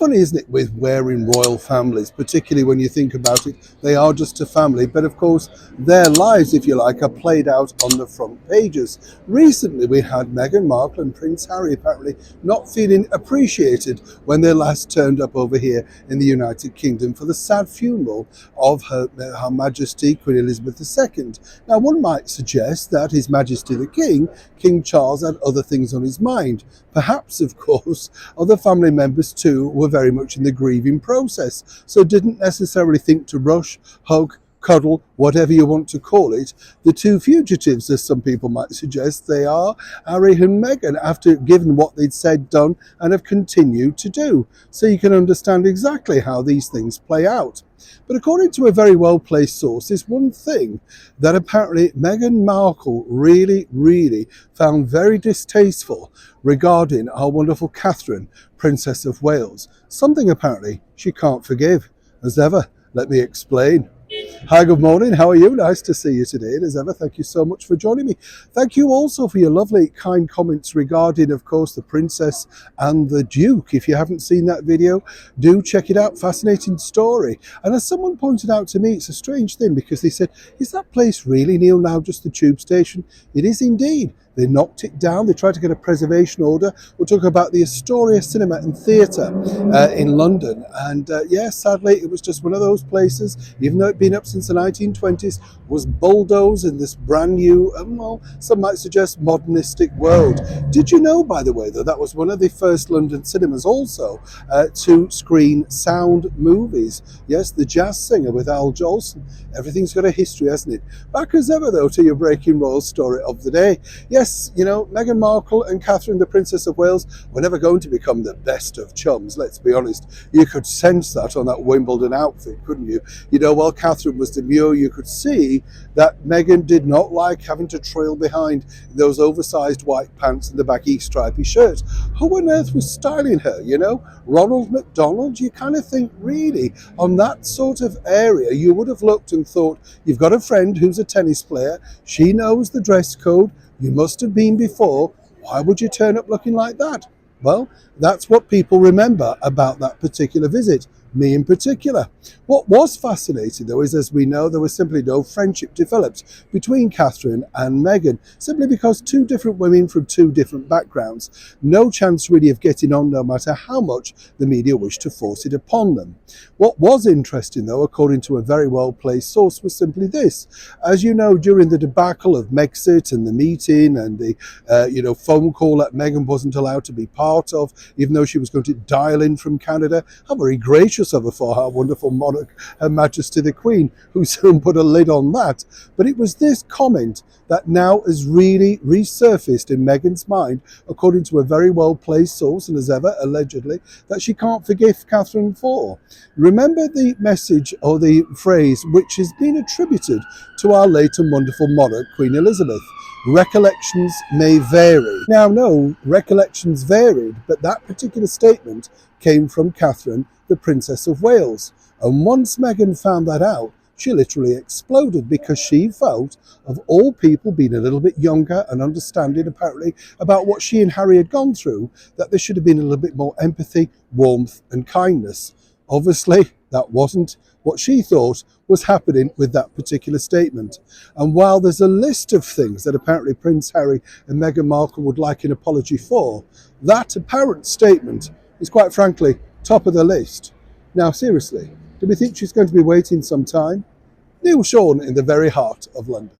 funny, isn't it, with wearing royal families, particularly when you think about it, they are just a family, but of course their lives, if you like, are played out on the front pages. Recently we had Meghan Markle and Prince Harry apparently not feeling appreciated when they last turned up over here in the United Kingdom for the sad funeral of Her Majesty Queen Elizabeth II. Now one might suggest that His Majesty the King, King Charles, had other things on his mind. Perhaps, of course, other family members too were very much in the grieving process, so didn't necessarily think to rush, hug, cuddle, whatever you want to call it, the two fugitives, as some people might suggest they are, Harry and Meghan, after given what they'd said, done, and have continued to do. So you can understand exactly how these things play out. But according to a very well-placed source, there's one thing that apparently Meghan Markle really found very distasteful regarding our wonderful Catherine, Princess of Wales. Something apparently she can't forgive. As ever, let me explain. Hi, good morning. How are you? Nice to see you today. And as ever, thank you so much for joining me. Thank you also for your lovely, kind comments regarding, of course, the Princess and the Duke. If you haven't seen that video, do check it out. Fascinating story. And as someone pointed out to me, it's a strange thing because they said, is that place really, Neil, now just the tube station? It is indeed. They knocked it down. They tried to get a preservation order. We're talking about the Astoria Cinema and Theatre in London. And yeah, sadly, it was just one of those places, even though it'd been up since the 1920s, was bulldozed in this brand new, well, some might suggest modernistic world. Did you know, by the way, that that was one of the first London cinemas also to screen sound movies? Yes, The Jazz Singer with Al Jolson. Everything's got a history, hasn't it? Back as ever, though, to your breaking royal story of the day. Yes, you know, Meghan Markle and Catherine, the Princess of Wales, were never going to become the best of chums, let's be honest. You could sense that on that Wimbledon outfit, couldn't you? You know, while Catherine was demure, you could see that Meghan did not like having to trail behind those oversized white pants and the baggy stripy shirt. Who on earth was styling her, you know? Ronald McDonald? You kind of think, really, on that sort of area, you would have looked and thought, you've got a friend who's a tennis player, she knows the dress code, you must have been before, why would you turn up looking like that? Well, that's what people remember about that particular visit, me in particular. What was fascinating, though, is, as we know, there was simply no friendship developed between Catherine and Meghan, simply because two different women from two different backgrounds. No chance really of getting on, no matter how much the media wished to force it upon them. What was interesting, though, according to a very well-placed source, was simply this. As you know, during the debacle of Megxit and the meeting and the phone call that Meghan wasn't allowed to be part of, even though she was going to dial in from Canada, how very gracious of her for her wonderful monarch, Her Majesty the Queen, who soon put a lid on that. But it was this comment that now has really resurfaced in Meghan's mind, according to a very well-placed source, and as ever, allegedly, that she can't forgive Catherine for. Remember the message or the phrase which has been attributed to our late and wonderful monarch, Queen Elizabeth. Recollections may vary. Now, no, recollections varied, but that particular statement came from Catherine, the Princess of Wales. And once Meghan found that out, she literally exploded because she felt, of all people, being a little bit younger and understanding apparently about what she and Harry had gone through, that there should have been a little bit more empathy, warmth and kindness. Obviously, that wasn't what she thought was happening with that particular statement. And while there's a list of things that apparently Prince Harry and Meghan Markle would like an apology for, that apparent statement is quite frankly top of the list. Now seriously, do we think she's going to be waiting some time? Neil Sean in the very heart of London.